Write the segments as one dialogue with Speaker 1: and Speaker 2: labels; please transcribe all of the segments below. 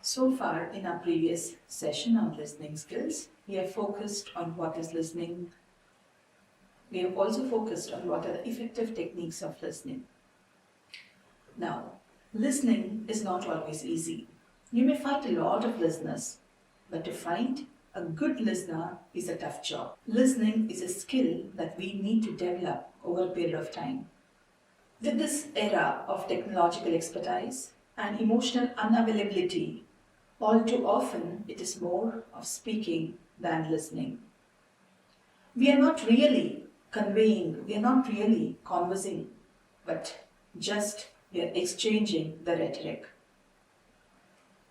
Speaker 1: So far, in our previous session on listening skills, we have focused on what is listening. We have also focused on what are the effective techniques of listening. Now, listening is not always easy. You may find a lot of listeners, but to find a good listener is a tough job. Listening is a skill that we need to develop over a period of time. With this era of technological expertise and emotional unavailability, all too often it is more of speaking than listening. We are not really conveying, we are not really conversing, but just we are exchanging the rhetoric.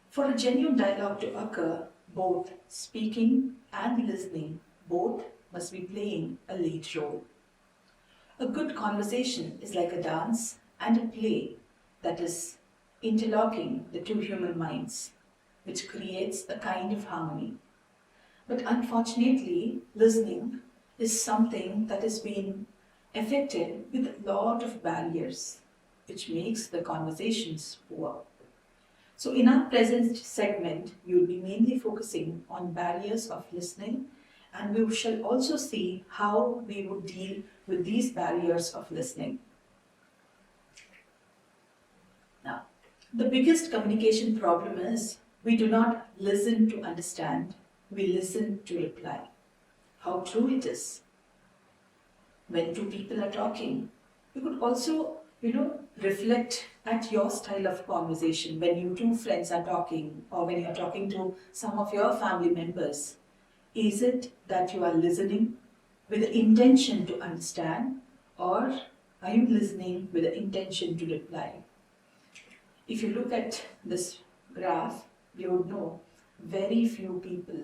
Speaker 1: For a genuine dialogue to occur, both speaking and listening both must be playing a lead role. A good conversation is like a dance and a play that is interlocking the two human minds, which creates a kind of harmony. But unfortunately, listening is something that has been affected with a lot of barriers, which makes the conversations poor. So, in our present segment, we will be mainly focusing on barriers of listening, and we shall also see how we would deal with these barriers of listening. Now, the biggest communication problem is we do not listen to understand, we listen to reply. How true it is. When two people are talking, you could also, reflect at your style of conversation when you two friends are talking or when you're talking to some of your family members. Is it that you are listening with the intention to understand, or are you listening with the intention to reply? If you look at this graph, you would know very few people,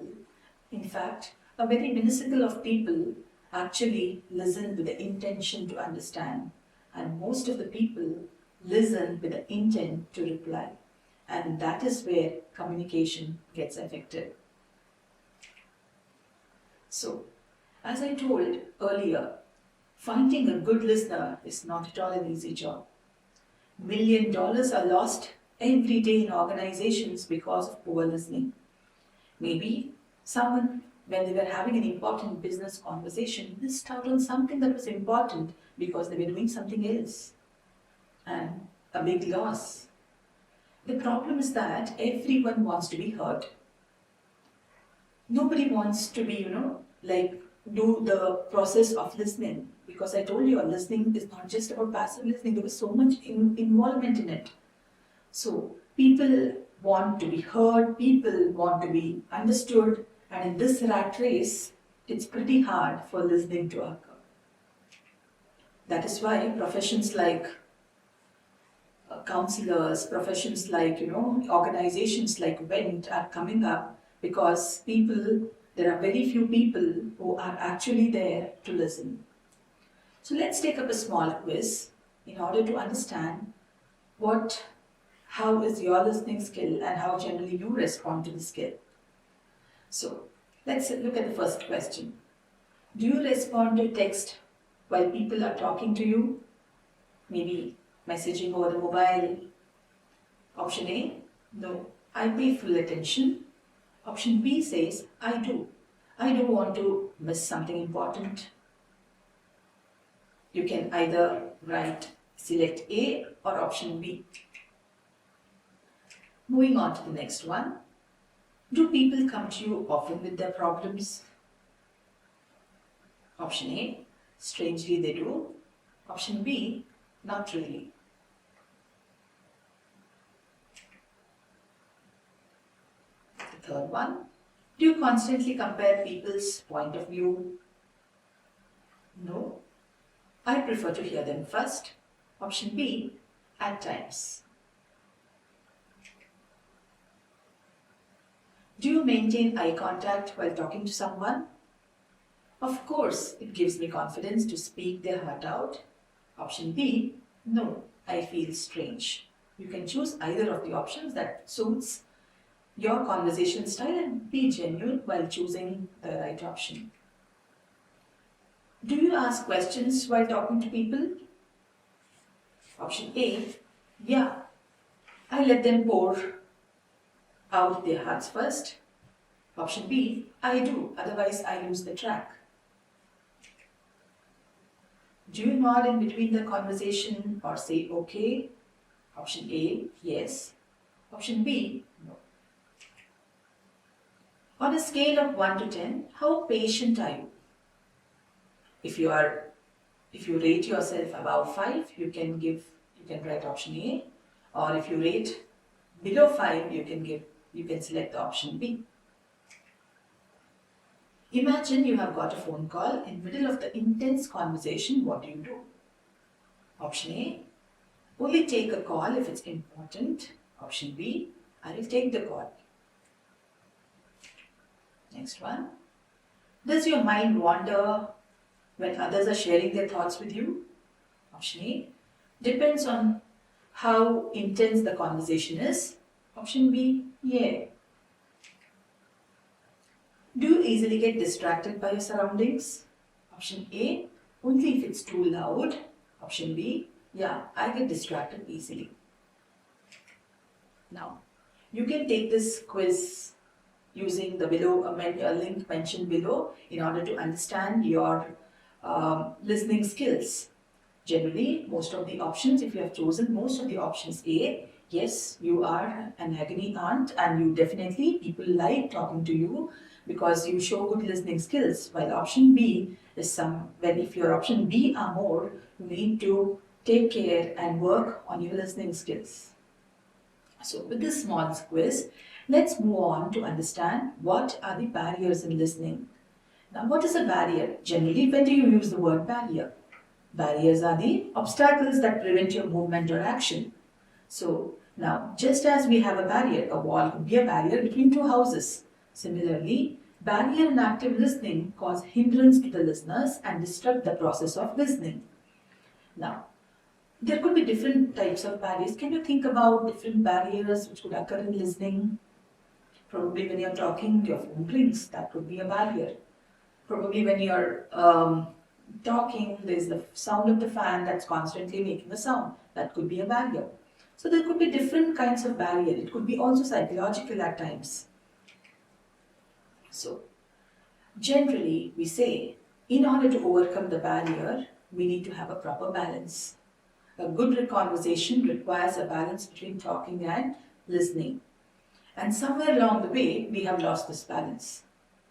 Speaker 1: in fact, a very minuscule of people actually listen with the intention to understand, and most of the people listen with the intent to reply, and that is where communication gets affected. So, as I told earlier, finding a good listener is not at all an easy job. $1 million are lost every day in organizations because of poor listening. Maybe someone, when they were having an important business conversation, missed out on something that was important because they were doing something else. And a big loss. The problem is that everyone wants to be heard. Nobody wants to be, do the process of listening, because I told you, listening is not just about passive listening. There was so much involvement in it. So people want to be heard, people want to be understood, and in this rat race, it's pretty hard for listening to occur. That is why professions like counselors, professions like, organizations like WENT are coming up, because there are very few people who are actually there to listen. So let's take up a small quiz in order to understand how is your listening skill and how generally you respond to the skill. So let's look at the first question. Do you respond to text while people are talking to you? Maybe messaging over the mobile. Option A, no, I pay full attention. Option B says, I do. I don't want to miss something important. You can either select A or option B. Moving on to the next one. Do people come to you often with their problems? Option A, strangely they do. Option B, not really. The third one. Do you constantly compare people's point of view? No. I prefer to hear them first. Option B, at times. Do you maintain eye contact while talking to someone? Of course, it gives me confidence to speak their heart out. Option B, no, I feel strange. You can choose either of the options that suits your conversation style and be genuine while choosing the right option. Do you ask questions while talking to people? Option A, yeah, I let them pour out their hearts first. Option B, I do, otherwise I lose the track. Do you nod in between the conversation or say okay? Option A, yes. Option B, no. On a scale of 1 to 10, how patient are you? If you rate yourself above 5, you can write option A, or if you rate below 5, you can select the option B. Imagine you have got a phone call in middle of the intense conversation. What do? Option A, only take a call if it's important. Option B, I will take the call. Next one. Does your mind wander when others are sharing their thoughts with you? Option A, depends on how intense the conversation is. Option B, yeah. Do you easily get distracted by your surroundings? Option A, only if it's too loud. Option B, yeah, I get distracted easily. Now, you can take this quiz using the link mentioned below in order to understand your listening skills. Generally, most of the options, if you have chosen most of the options A, yes, you are an agony aunt and you definitely, people like talking to you because you show good listening skills. While option B is if your option B are more, you need to take care and work on your listening skills. So with this small quiz, let's move on to understand what are the barriers in listening. Now, what is a barrier? Generally, when do you use the word barrier? Barriers are the obstacles that prevent your movement or action. So, now, just as we have a barrier, a wall could be a barrier between two houses. Similarly, barrier in active listening cause hindrance to the listeners and disrupt the process of listening. Now, there could be different types of barriers. Can you think about different barriers which could occur in listening? Probably when you're talking, your phone rings, that could be a barrier. Probably when you're talking, there's the sound of the fan that's constantly making a sound. That could be a barrier. So there could be different kinds of barrier. It could be also psychological at times. So generally we say, in order to overcome the barrier, we need to have a proper balance. A good conversation requires a balance between talking and listening. And somewhere along the way, we have lost this balance.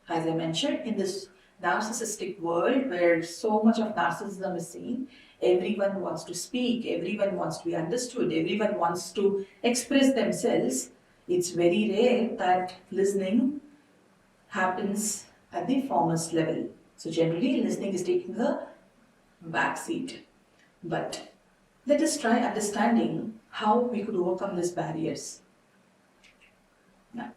Speaker 1: As I mentioned, in this narcissistic world where so much of narcissism is seen, everyone wants to speak, everyone wants to be understood, everyone wants to express themselves. It's very rare that listening happens at the foremost level. So generally, listening is taking a back seat. But let us try understanding how we could overcome these barriers. Now,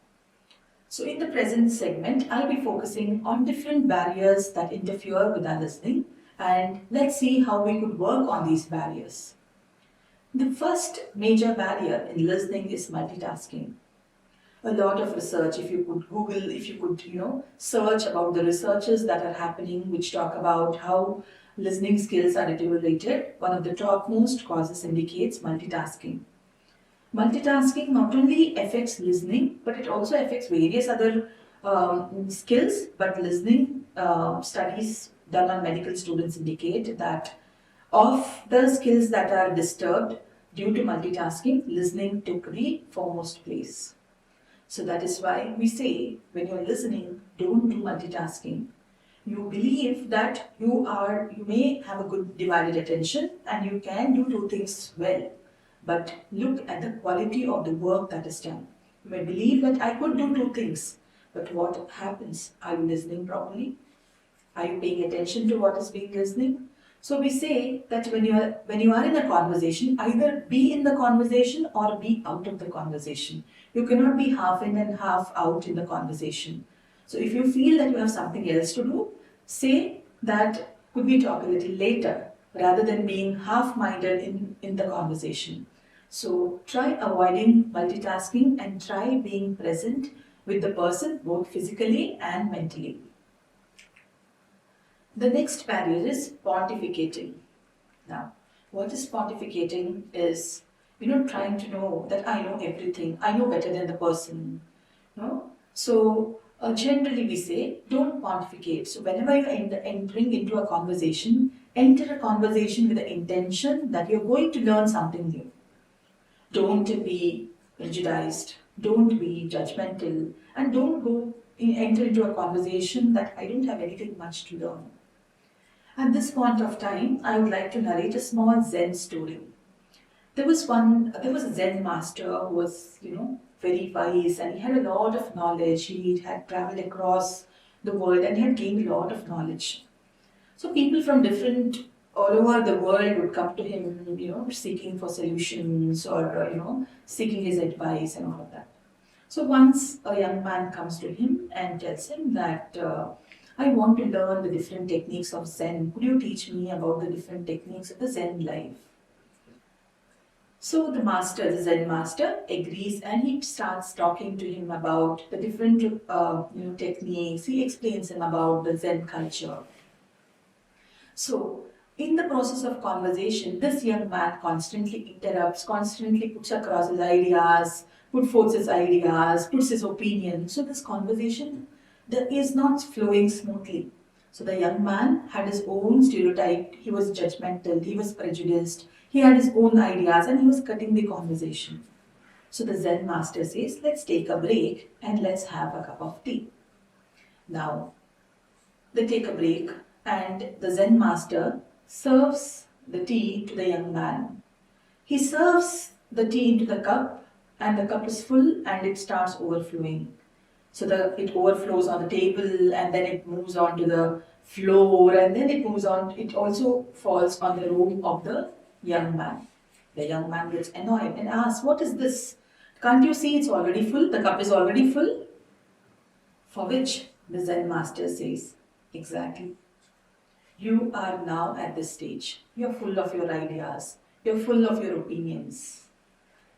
Speaker 1: so in the present segment, I'll be focusing on different barriers that interfere with our listening, and let's see how we could work on these barriers. The first major barrier in listening is multitasking. A lot of research, if you could Google, if you could, search about the researches that are happening which talk about how listening skills are deteriorated, one of the topmost causes indicates multitasking. Multitasking not only affects listening, but it also affects various other skills. But listening studies done on medical students indicate that of the skills that are disturbed due to multitasking, listening took the foremost place. So that is why we say, when you're listening, don't do multitasking. You believe that you may have a good divided attention and you can do two things well. But look at the quality of the work that is done. You may believe that I could do two things, but what happens? Are you listening properly? Are you paying attention to what is being listening? So we say that when you are in a conversation, either be in the conversation or be out of the conversation. You cannot be half in and half out in the conversation. So if you feel that you have something else to do, say that could we talk a little later, rather than being half-minded in the conversation. So try avoiding multitasking and try being present with the person both physically and mentally. The next barrier is pontificating. Now, what is pontificating is, trying to know that I know everything, I know better than the person. No? So generally we say don't pontificate. So whenever you're entering into a conversation, enter a conversation with the intention that you're going to learn something new. Don't be rigidized, don't be judgmental, and don't enter into a conversation that I don't have anything much to learn. At this point of time, I would like to narrate a small Zen story. There was a Zen master who was, very wise, and he had a lot of knowledge. He had traveled across the world and he had gained a lot of knowledge. So people from all over the world would come to him, seeking for solutions or, seeking his advice and all of that. So once a young man comes to him and tells him that I want to learn the different techniques of Zen. Could you teach me about the different techniques of the Zen life? So the Zen master, agrees and he starts talking to him about the different techniques. He explains him about the Zen culture. So in the process of conversation, this young man constantly interrupts, constantly puts across his ideas, puts forth his ideas, puts his opinion. So this conversation is not flowing smoothly. So the young man had his own stereotype, he was judgmental, he was prejudiced, he had his own ideas and he was cutting the conversation. So the Zen master says, let's take a break and let's have a cup of tea. Now, they take a break and the Zen master serves the tea to the young man. He serves the tea into the cup and the cup is full and it starts overflowing. So it overflows on the table and then it moves on to the floor and then it also falls on the robe of the young man. The young man gets annoyed and asks, what is this? Can't you see it's already full? The cup is already full? For which the Zen master says, exactly. You are now at this stage. You're full of your ideas. You're full of your opinions.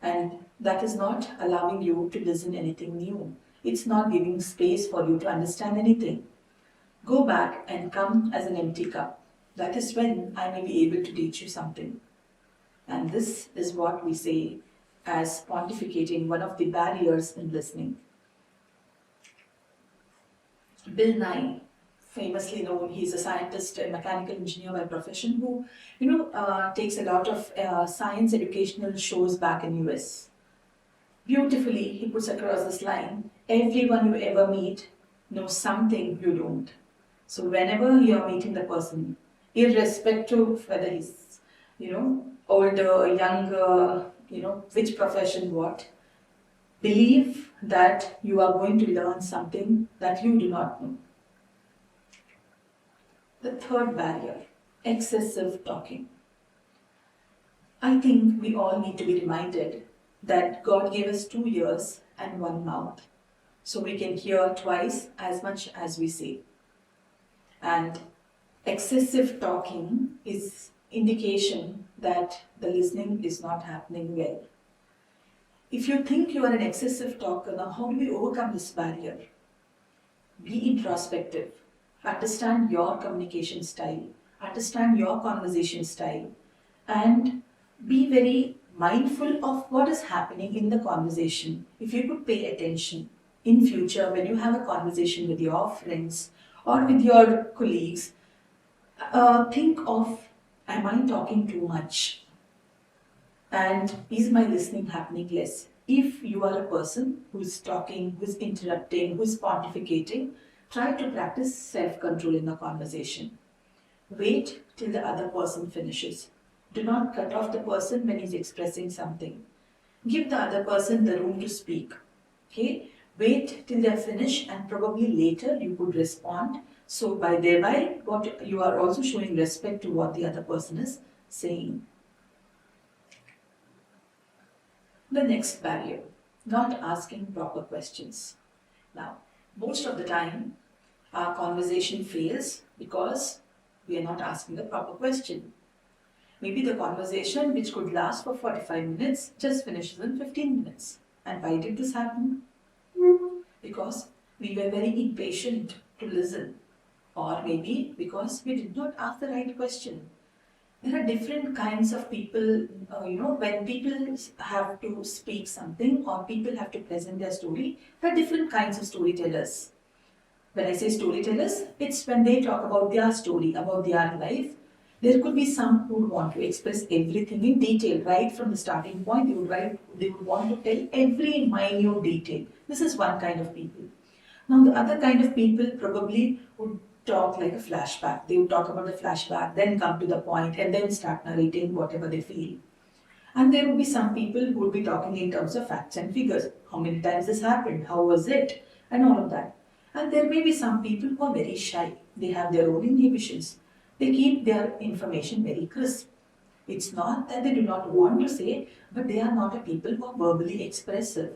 Speaker 1: And that is not allowing you to listen anything new. It's not giving space for you to understand anything. Go back and come as an empty cup. That is when I may be able to teach you something. And this is what we say as pontificating, one of the barriers in listening. Bill Nye, famously known, he's a scientist and mechanical engineer by profession who, takes a lot of science educational shows back in US. Beautifully, he puts across this line, everyone you ever meet knows something you don't. So whenever you're meeting the person, irrespective of whether he's, older, younger, which profession, what, believe that you are going to learn something that you do not know. The third barrier, excessive talking. I think we all need to be reminded that God gave us 2 ears and 1 mouth, so we can hear twice as much as we say. And excessive talking is indication that the listening is not happening well. If you think you are an excessive talker, now how do we overcome this barrier? Be introspective. Understand your communication style. Understand your conversation style. And be very mindful of what is happening in the conversation. If you could pay attention in future when you have a conversation with your friends or with your colleagues, think of, am I talking too much? And is my listening happening less? If you are a person who is talking, who is interrupting, who is pontificating, try to practice self-control in a conversation. Wait till the other person finishes. Do not cut off the person when he's expressing something. Give the other person the room to speak. Okay? Wait till they're finished and probably later you could respond. So thereby, what you are also showing respect to what the other person is saying. The next barrier, not asking proper questions. Now, most of the time, our conversation fails because we are not asking the proper question. Maybe the conversation, which could last for 45 minutes, just finishes in 15 minutes. And why did this happen? Because we were very impatient to listen. Or maybe because we did not ask the right question. There are different kinds of people, when people have to speak something or people have to present their story, there are different kinds of storytellers. When I say storytellers, it's when they talk about their story, about their life. There could be some who would want to express everything in detail, right from the starting point. They would want to tell every minute detail. This is one kind of people. Now, the other kind of people probably would talk like a flashback. They would talk about the flashback, then come to the point, and then start narrating whatever they feel. And there would be some people who would be talking in terms of facts and figures. How many times this happened? How was it? And all of that. And there may be some people who are very shy. They have their own inhibitions. They keep their information very crisp. It's not that they do not want to say, but they are not a people who are verbally expressive.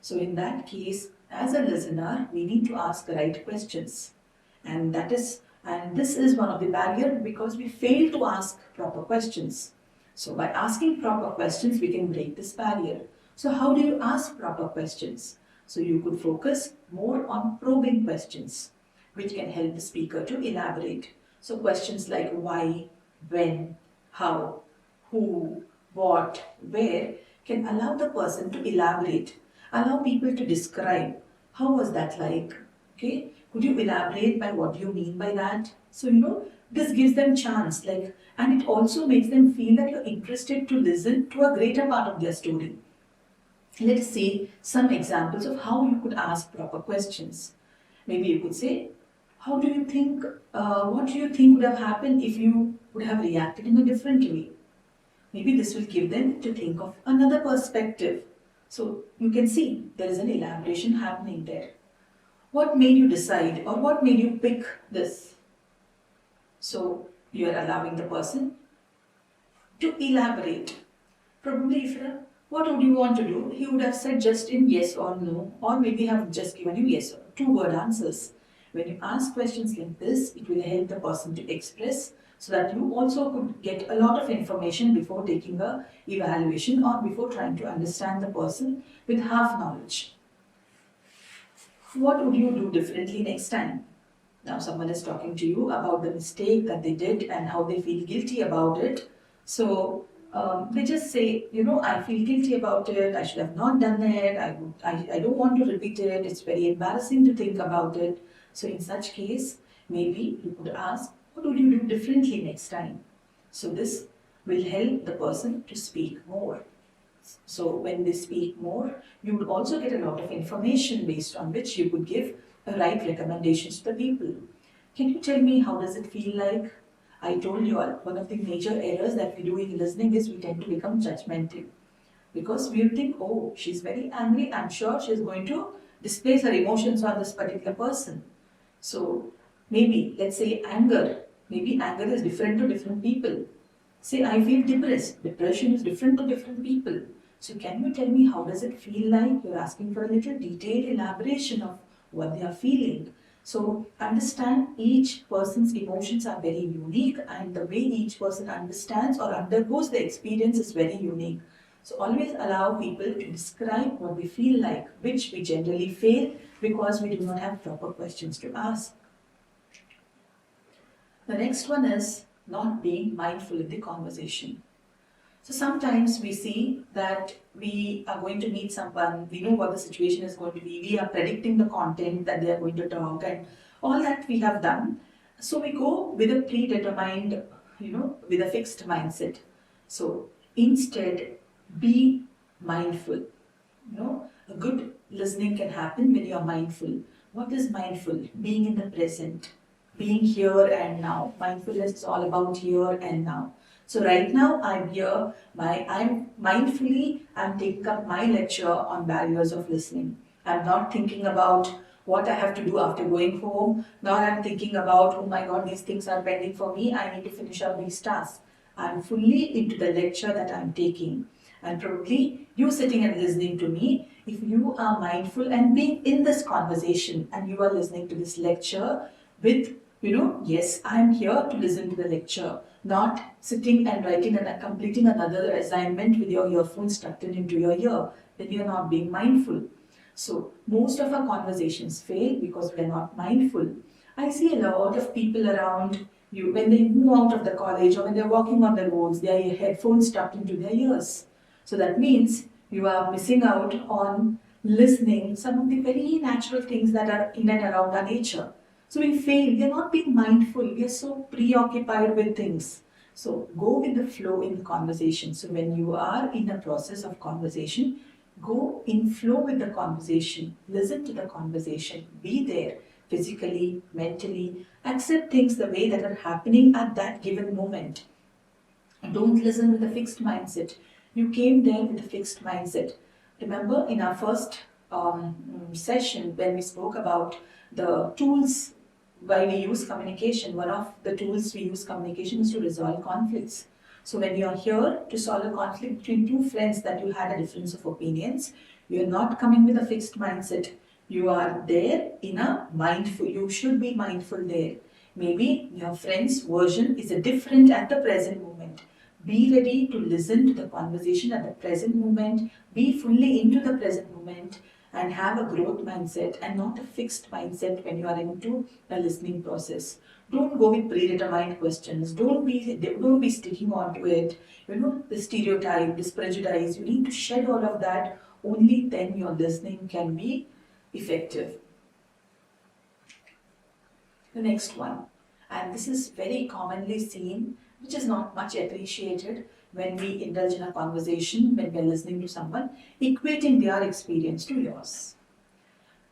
Speaker 1: So in that case, as a listener, we need to ask the right questions. And this is one of the barriers because we fail to ask proper questions. So by asking proper questions, we can break this barrier. So how do you ask proper questions? So you could focus more on probing questions, which can help the speaker to elaborate. So questions like why, when, how, who, what, where can allow the person to elaborate, allow people to describe how was that like. Okay, could you elaborate by what you mean by that? So this gives them chance, like, and it also makes them feel that you're interested to listen to a greater part of their story. Let us see some examples of how you could ask proper questions. Maybe you could say, how do you think, what do you think would have happened if you would have reacted in a different way? Maybe this will give them to think of another perspective. So you can see there is an elaboration happening there. What made you decide or what made you pick this? So you are allowing the person to elaborate. Probably if what would you want to do? He would have said just in yes or no, or maybe have just given you yes or two-word answers. When you ask questions like this, it will help the person to express so that you also could get a lot of information before taking a evaluation or before trying to understand the person with half knowledge. What would you do differently next time? Now someone is talking to you about the mistake that they did and how they feel guilty about it. So they just say, I feel guilty about it. I should have not done it. I don't want to repeat it. It's very embarrassing to think about it. So in such case, maybe you could ask, what would you do differently next time? So this will help the person to speak more. So when they speak more, you would also get a lot of information based on which you could give the right recommendations to the people. Can you tell me how does it feel like? I told you all, one of the major errors that we do in listening is we tend to become judgmental. Because we think, oh, she's very angry, I'm sure she's going to display her emotions on this particular person. So maybe, let's say anger. Maybe anger is different to different people. Say, I feel depressed. Depression is different to different people. So can you tell me how does it feel like? You're asking for a little detailed elaboration of what they are feeling. So understand each person's emotions are very unique and the way each person understands or undergoes the experience is very unique. So always allow people to describe what they feel like, which we generally fail because we do not have proper questions to ask. The next one is not being mindful in the conversation. So sometimes we see that we are going to meet someone, we know what the situation is going to be, we are predicting the content that they are going to talk and all that we have done. So we go with a predetermined, with a fixed mindset. So instead, be mindful. A good listening can happen when you are mindful. What is mindful? Being in the present, being here and now. Mindfulness is all about here and now. So right now I'm here, I'm taking up my lecture on barriers of listening. I'm not thinking about what I have to do after going home, nor I'm thinking about, oh my God, these things are pending for me, I need to finish up these tasks. I'm fully into the lecture that I'm taking. And probably you sitting and listening to me, if you are mindful and being in this conversation and you are listening to this lecture with, yes, I'm here to listen to the lecture, not sitting and writing and completing another assignment with your earphones tucked into your ear, then you're not being mindful. So most of our conversations fail because we're not mindful. I see a lot of people around, When they move out of the college or when they're walking on the roads, their headphones stuck into their ears. So that means you are missing out on listening some of the very natural things that are in and around our nature. So we fail, we are not being mindful, we are so preoccupied with things. So go with the flow in conversation. So when you are in a process of conversation, go in flow with the conversation, listen to the conversation, be there physically, mentally, accept things the way that are happening at that given moment. Don't listen with a fixed mindset. You came there with a fixed mindset. Remember in our first session when we spoke about the tools why we use communication, one of the tools we use communication is to resolve conflicts. So when you are here to solve a conflict between two friends that you had a difference of opinions, you are not coming with a fixed mindset. You are there in a mindful, you should be mindful there. Maybe your friend's version is a different at the present moment. Be ready to listen to the conversation at the present moment. Be fully into the present moment and have a growth mindset and not a fixed mindset when you are into a listening process. Don't go with predetermined questions. Don't be sticking on to it. The stereotype, this prejudice. You need to shed all of that. Only then your listening can be effective. The next one, and this is very commonly seen, which is not much appreciated when we indulge in a conversation, when we are listening to someone, equating their experience to yours.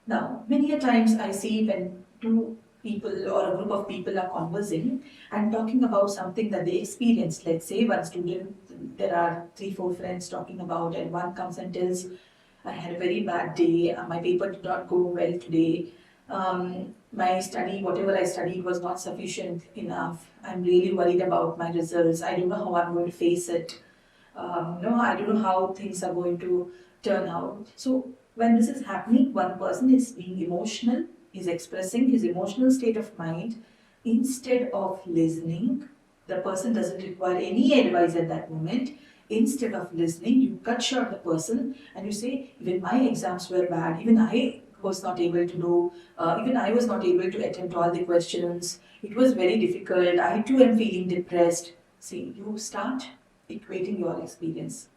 Speaker 1: Now, many a times I see when two people or a group of people are conversing and talking about something that they experienced. Let's say one student, there are 3, 4 friends talking about, and one comes and tells, I had a very bad day, my paper did not go well today, my study, whatever I studied was not sufficient enough, I'm really worried about my results, I don't know how I'm going to face it, no, I don't know how things are going to turn out. So when this is happening, one person is being emotional, is expressing his emotional state of mind. Instead of listening, the person doesn't require any advice at that moment. Instead of listening, you cut short the person and you say, even my exams were bad, even I was not able to do, even I was not able to attempt all the questions. It was very difficult. I too am feeling depressed. See, you start equating your experience.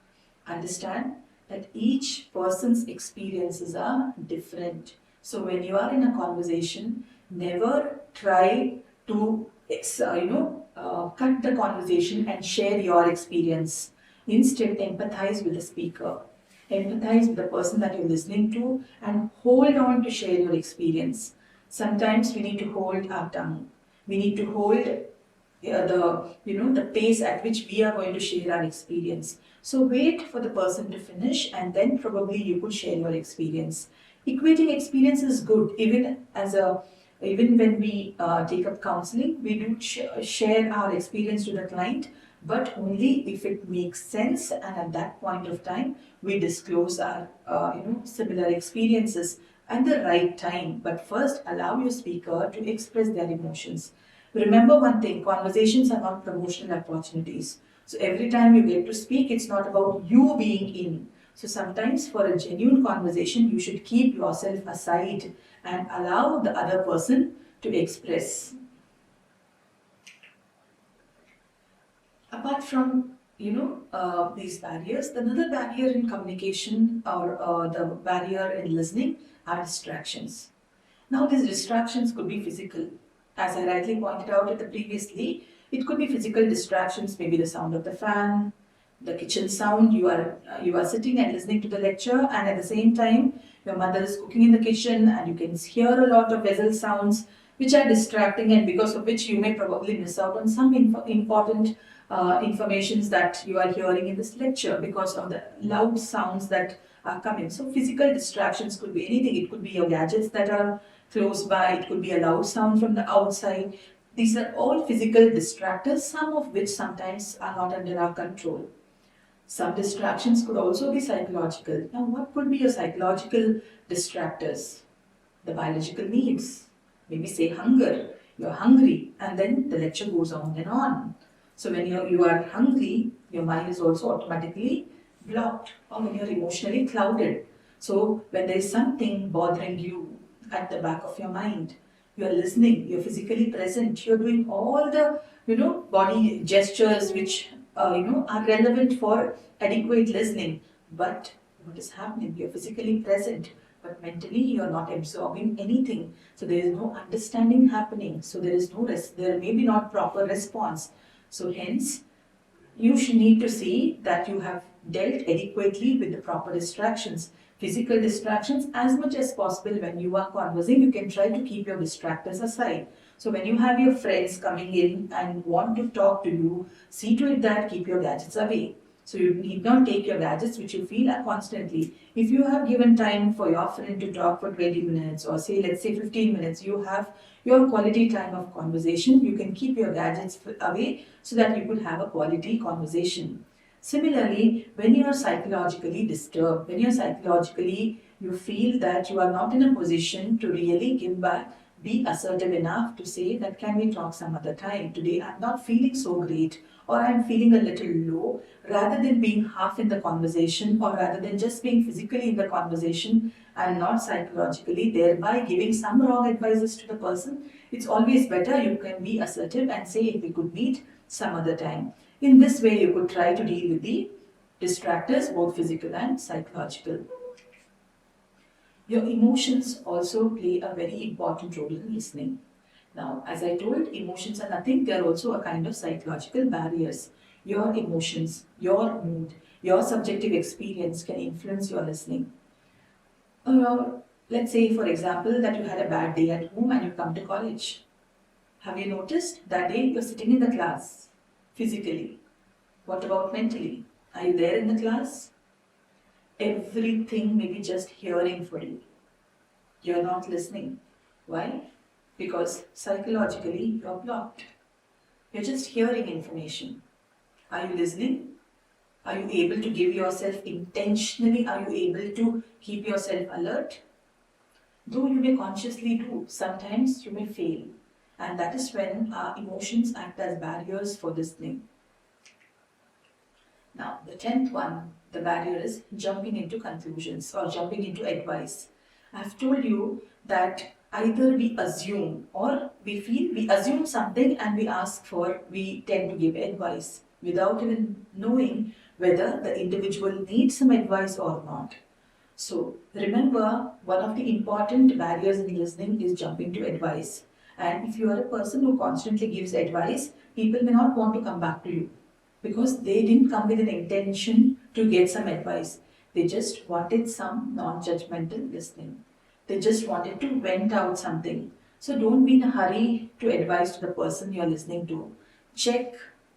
Speaker 1: Understand that each person's experiences are different. So when you are in a conversation, never try to cut the conversation and share your experience. Instead, empathize with the speaker. Empathize with the person that you're listening to and hold on to share your experience. Sometimes we need to hold our tongue. We need to hold the pace at which we are going to share our experience. So wait for the person to finish and then probably you could share your experience. Equating experience is good. Even when we take up counseling, we do share our experience to the client, but only if it makes sense, and at that point of time we disclose our similar experiences at the right time. But first allow your speaker to express their emotions. Remember one thing, conversations are not promotional opportunities. So every time you get to speak, it's not about you being in. So sometimes for a genuine conversation, you should keep yourself aside and allow the other person to express. Apart from these barriers, another barrier in communication or the barrier in listening are distractions. Now these distractions could be physical. As I rightly pointed out at the previously, it could be physical distractions, maybe the sound of the fan, the kitchen sound. You are sitting and listening to the lecture, and at the same time, your mother is cooking in the kitchen, and you can hear a lot of vessel sounds which are distracting, and because of which you may probably miss out on some important informations that you are hearing in this lecture because of the loud sounds that are coming. So physical distractions could be anything. It could be your gadgets that are close by. It could be a loud sound from the outside. These are all physical distractors, some of which sometimes are not under our control. Some distractions could also be psychological. Now, what could be your psychological distractors? The biological needs. Maybe say hunger. You're hungry, and then the lecture goes on and on. So when you are hungry, your mind is also automatically blocked, or when you're emotionally clouded. So when there is something bothering you at the back of your mind, You're listening, you're physically present, you're doing all the, body gestures which, are relevant for adequate listening. But what is happening? You're physically present, but mentally you're not absorbing anything. So there is no understanding happening. So there is no there may be not proper response. So hence, you should need to see that you have dealt adequately with the proper distractions. Physical distractions, as much as possible when you are conversing, you can try to keep your distractors aside. So when you have your friends coming in and want to talk to you, see to it that keep your gadgets away. So you need not take your gadgets which you feel are constantly. If you have given time for your friend to talk for 20 minutes or say let's say 15 minutes, you have your quality time of conversation, you can keep your gadgets away so that you could have a quality conversation. Similarly, when you are psychologically disturbed, when you're psychologically, you feel that you are not in a position to really give back, be assertive enough to say that can we talk some other time? Today I'm not feeling so great or I'm feeling a little low, rather than being half in the conversation or rather than just being physically in the conversation and not psychologically, thereby giving some wrong advices to the person. It's always better you can be assertive and say if we could meet some other time. In this way, you could try to deal with the distractors, both physical and psychological. Your emotions also play a very important role in listening. Now, as I told, emotions are nothing, they are also a kind of psychological barriers. Your emotions, your mood, your subjective experience can influence your listening. Uh, let's say, for example, that you had a bad day at home and you come to college. Have you noticed that day you're sitting in the class physically? What about mentally? Are you there in the class? Everything may be just hearing for you. You're not listening. Why? Because psychologically you're blocked. You're just hearing information. Are you listening? Are you able to give yourself intentionally? Are you able to keep yourself alert? Though you may consciously do, sometimes you may fail. And that is when our emotions act as barriers for listening. Now, the 10th one, the barrier is jumping into conclusions or jumping into advice. I've told you that either we assume or we assume something and we tend to give advice without even knowing whether the individual needs some advice or not. So, remember, one of the important barriers in listening is jumping to advice. And if you are a person who constantly gives advice, people may not want to come back to you because they didn't come with an intention to get some advice. They just wanted some non judgmental listening. They just wanted to vent out something. So don't be in a hurry to advise to the person you're listening to. Check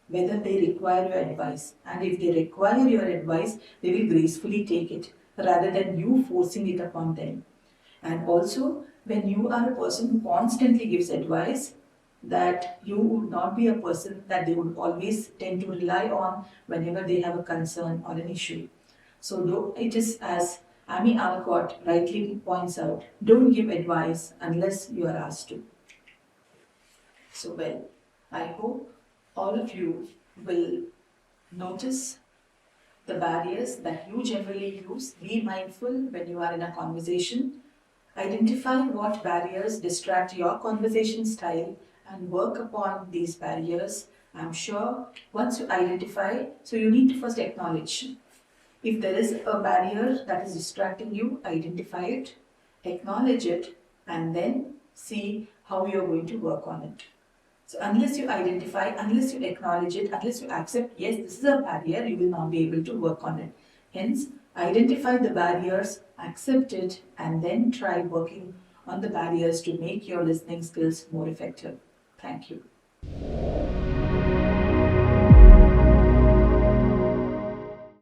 Speaker 1: whether they require your advice. And if they require your advice, they will gracefully take it rather than you forcing it upon them. And also, when you are a person who constantly gives advice, that you would not be a person that they would always tend to rely on whenever they have a concern or an issue. So though it is as Amy Alcott rightly points out, don't give advice unless you are asked to. So well, I hope all of you will notice the barriers that you generally use. Be mindful when you are in a conversation. Identify what barriers distract your conversation style and work upon these barriers. I'm sure once you identify, so you need to first acknowledge. If there is a barrier that is distracting you, identify it, acknowledge it, and then see how you're going to work on it. So unless you identify, unless you acknowledge it, unless you accept, yes, this is a barrier, you will not be able to work on it. Hence, identify the barriers, accept it, and then try working on the barriers to make your listening skills more effective. Thank you.